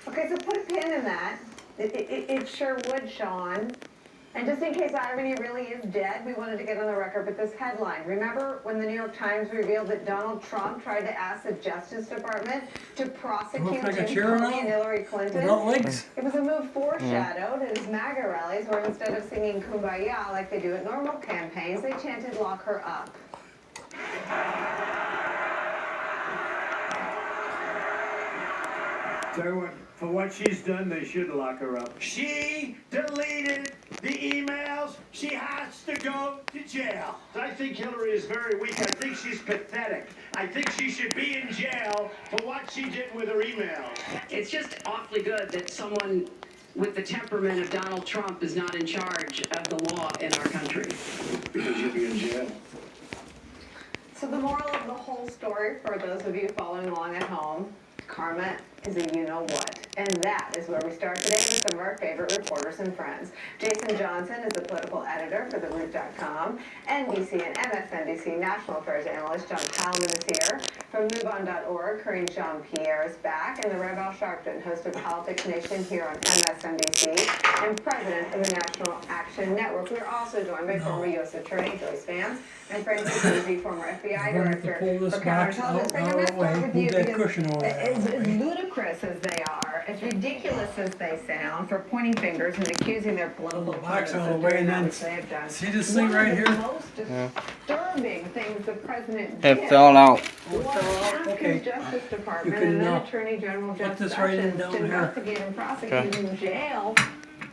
Okay, so put a pin in that. It sure would, Sean. And just in case irony really is dead, we wanted to get on the record with this headline. Remember when the New York Times revealed that Donald Trump tried to ask the Justice Department to prosecute Looks like a Tim chair Comey now? and Hillary Clinton? Without legs? It was a move foreshadowed at his MAGA rallies where instead of singing Kumbaya like they do at normal campaigns, they chanted lock her up. Tell you what, for what she's done, they should lock her up. She deleted the emails. She has to go to jail. I think Hillary is very weak. I think she's pathetic. I think she should be in jail for what she did with her emails. It's just awfully good that someone with the temperament of Donald Trump is not in charge of the law in our country. Because you'll be in jail. So the moral of the whole story, for those of you following along at home, karma is a you-know-what. And that is where we start today with some of our favorite reporters and friends. Jason Johnson is the political editor for TheRoot.com. NBC and MSNBC national affairs analyst John Heilman is here. From MoveOn.org, Corinne Jean-Pierre is back. And the Rev Al Sharpton, host of Politics Nation here on MSNBC and president of the National Action Network. We're also joined by former U.S. Attorney Joyce Vance and Francis Boozy, former FBI director for counterintelligence. Frank, I'm going to start with you because as ludicrous as they are, as ridiculous as they sound for pointing fingers and accusing their political opponents all the of way doing and then what they've done. see this thing right here? One of the most disturbing things the president It did fell out. was ask Okay. his Justice Department You can, and then Attorney General Jeff put this right in Sessions down to here. investigate and prosecute Okay. in jail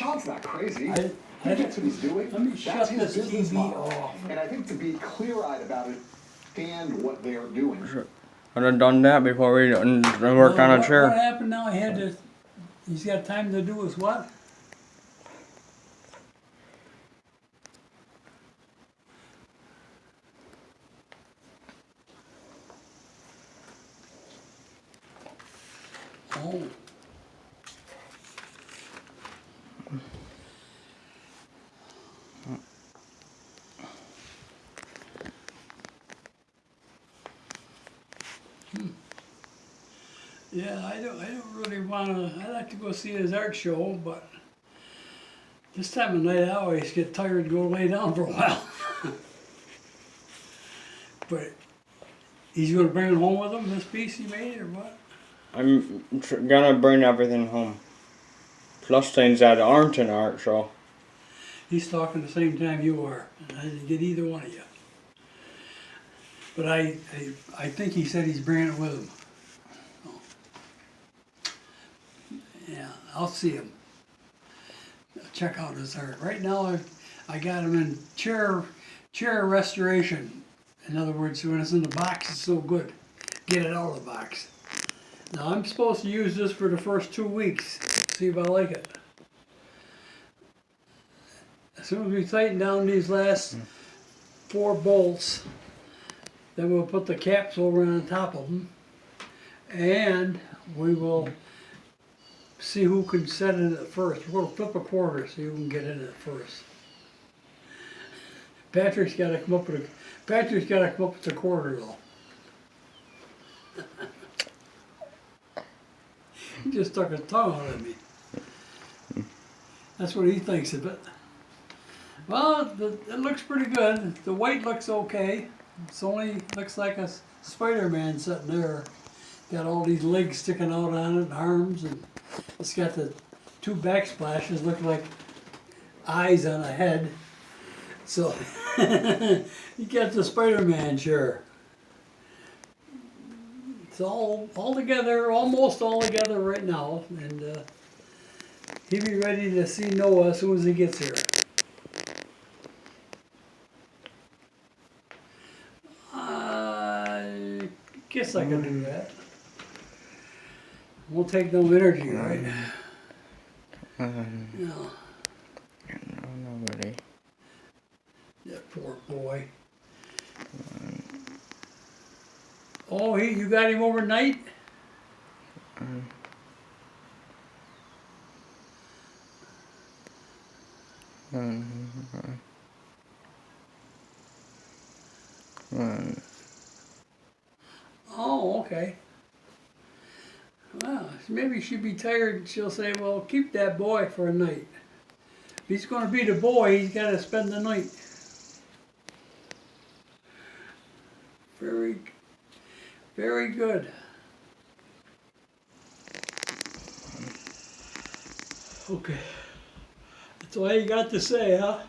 Sean's not crazy. He gets what he's doing. Let me That's shut his this business TV model. off. And I think to be clear-eyed about it and what they're doing. I'd have done that before we worked on a What chair. happened now? He's got time to do his what? Oh. Yeah, I don't really wanna, I like to go see his art show, but this time of night I always get tired and go lay down for a while. But he's gonna bring it home with him, this piece he made, or what? I'm gonna bring everything home. Plus things that aren't an art show. He's talking the same time you are, and I didn't get either one of you. But I think he said he's bringing it with him. Yeah, I'll see him. Check out his art. Right now, I got him in chair restoration. In other words, when it's in the box, it's so good. Get it out of the box. Now I'm supposed to use this for the first 2 weeks. See if I like it. As soon as we tighten down these last 4 bolts, then we'll put the caps over on top of them, and we will see who can set in it first. We're gonna flip a quarter, see who can get in it first. Patrick's got to come up with the quarter though. He just stuck his tongue out at me. That's what he thinks of it. Well, it looks pretty good. The white looks okay. It's only looks like a Spider-Man sitting there. Got all these legs sticking out on it, and arms, and it's got the 2 backsplashes, look like eyes on a head. So you got the Spider-Man chair. It's all together, almost all together right now, and he'll be ready to see Noah as soon as he gets here. I guess I can do that. Won't take no energy, right? No. Nobody. That poor boy. Oh, you got him overnight? Oh, okay. Well, maybe she'd be tired. She'll say, well, keep that boy for a night. If he's going to be the boy, he's got to spend the night. Very, very good. Okay. That's all you got to say, huh?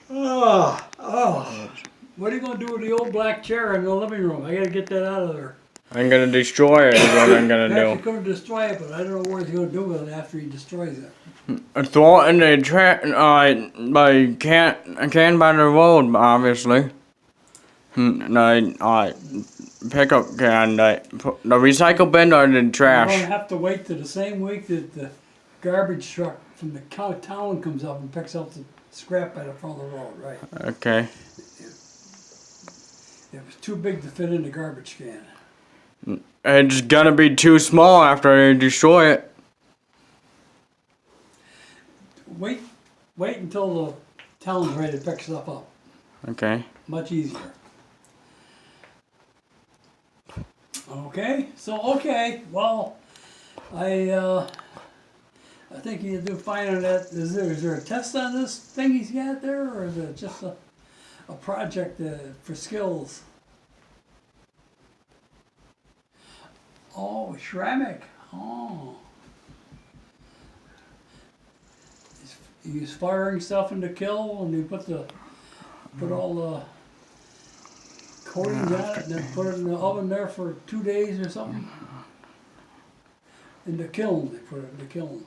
Oh. What are you going to do with the old black chair in the living room? I got to get that out of there. I'm gonna destroy it is what I'm gonna He's do. going to destroy it, but I don't know what he's going to do with it after he destroys it. Throw it in the can by the road, obviously. Pickup can, the recycle bin or the We're going trash. to have to wait till the same week that the garbage truck from the town comes up and picks up the scrap by the front of the road, right? Okay. It was too big to fit in the garbage can. It's gonna be too small after I destroy it. Wait until the town's ready to pick stuff up. Okay. Much easier. Okay, well, I think you do fine on that. Is there a test on this thing he's got there, or is it just a project for skills? Oh, ceramic. Oh. He's firing stuff into kiln, and you put all the coatings on it, and then put it in the oven there for 2 days or something. In the kiln, they put it in the kiln.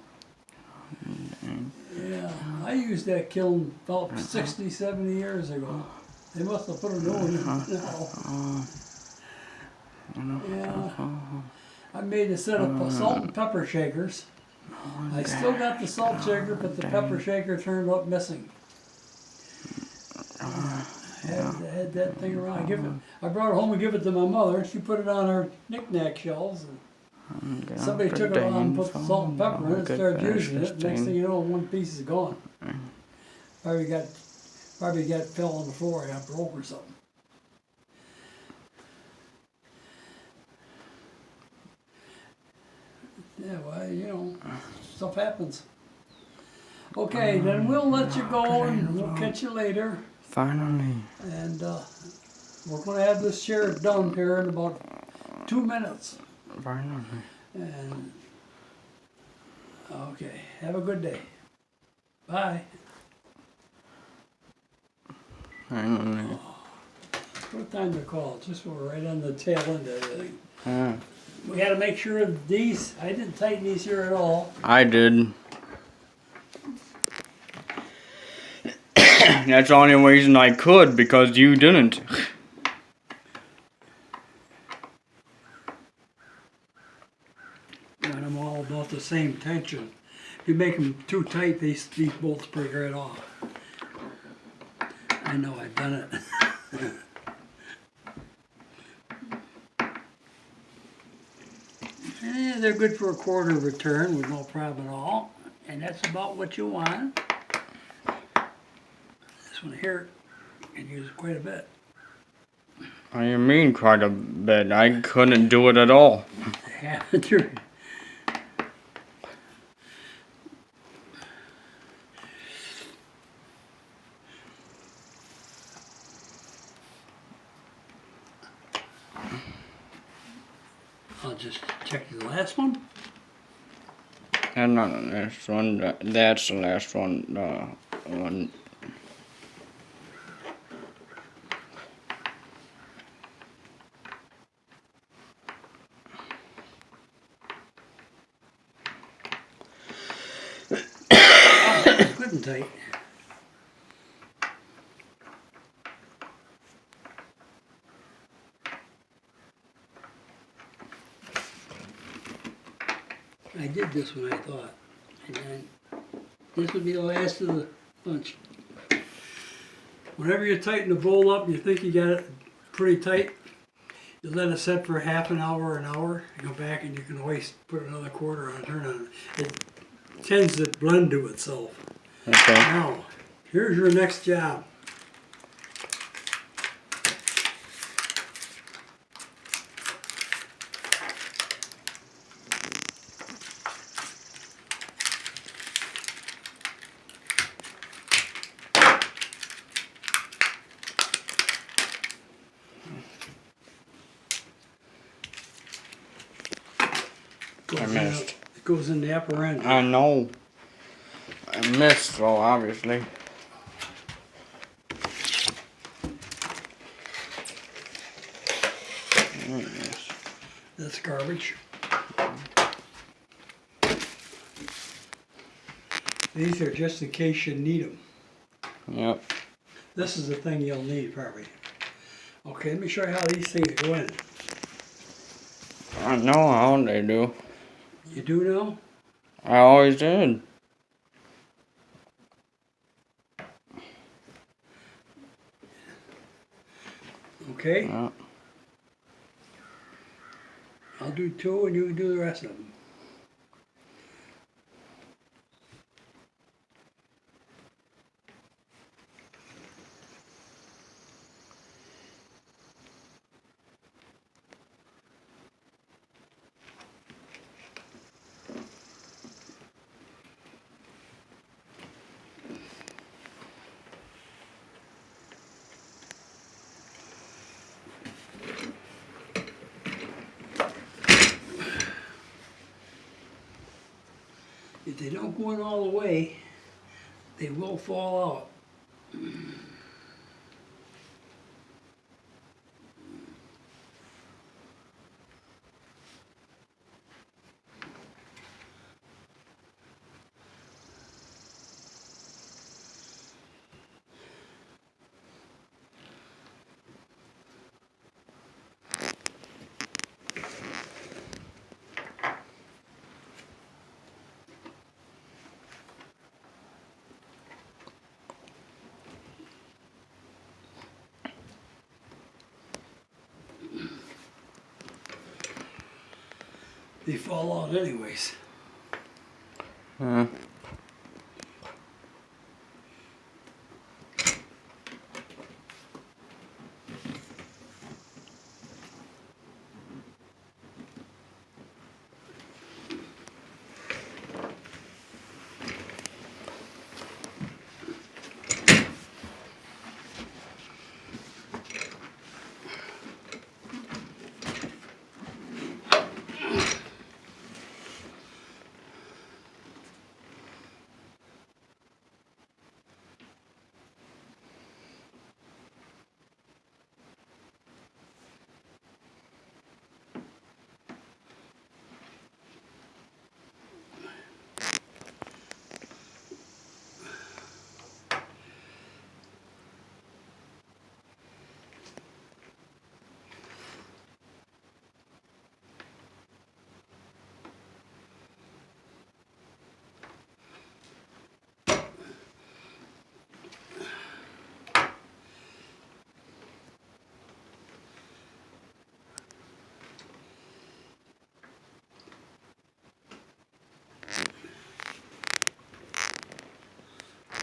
Yeah. I used that kiln about 60, 70 years ago. They must have put a new one in now. Yeah. I made a set of salt and pepper shakers. I still got the salt shaker, but the pepper shaker turned up missing. I had that thing around. I brought it home and give it to my mother. She put it on her knick-knack shelves. And somebody took it on and put the salt and pepper in it and started using it. Next thing you know, one piece is gone. Probably got fell on the floor and got broke or something. Yeah, well, you know, stuff happens. Okay, then we'll let you go and we'll catch you later. Finally. And we're going to have this sheriff done here in about 2 minutes. Finally. And okay, have a good day. Bye. Finally. What time to call? Just we're right on the tail end of everything. Yeah. We got to make sure these, I didn't tighten these here at all. I did. That's the only reason I could, because you didn't. And I'm all about the same tension. If you make them too tight, these bolts break right off. I know, I've done it. They're good for a quarter return with no problem at all. And that's about what you want. This one here, you can use quite a bit. What do you mean quite a bit? I couldn't do it at all. I'll just check the last one. And not the last one. That's the last one. One. Good and tight. I did this one, I thought, and then this would be the last of the bunch. Whenever you tighten the bowl up, you think you got it pretty tight, you let it set for half an hour, you go back and you can always put another quarter on, turn on it. It tends to blend to itself. Okay. Now, here's your next job. I missed. It goes in the upper end. I know. I missed, though, obviously. That's garbage. These are just in case you need them. Yep. This is the thing you'll need probably. Okay, let me show you how these things go in. I know how they do. You do know? I always did. Okay? Yeah. I'll do two and you can do the rest of them. If they don't go in all the way, they will fall out. They fall out anyways.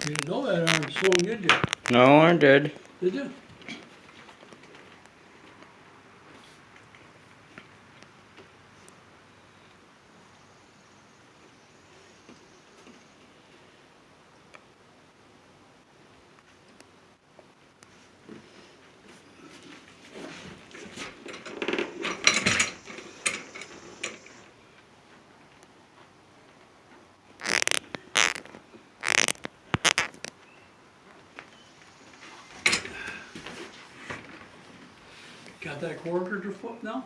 You didn't know that arm swung, did you? No, I did. Did you? Got that quarter to flip now?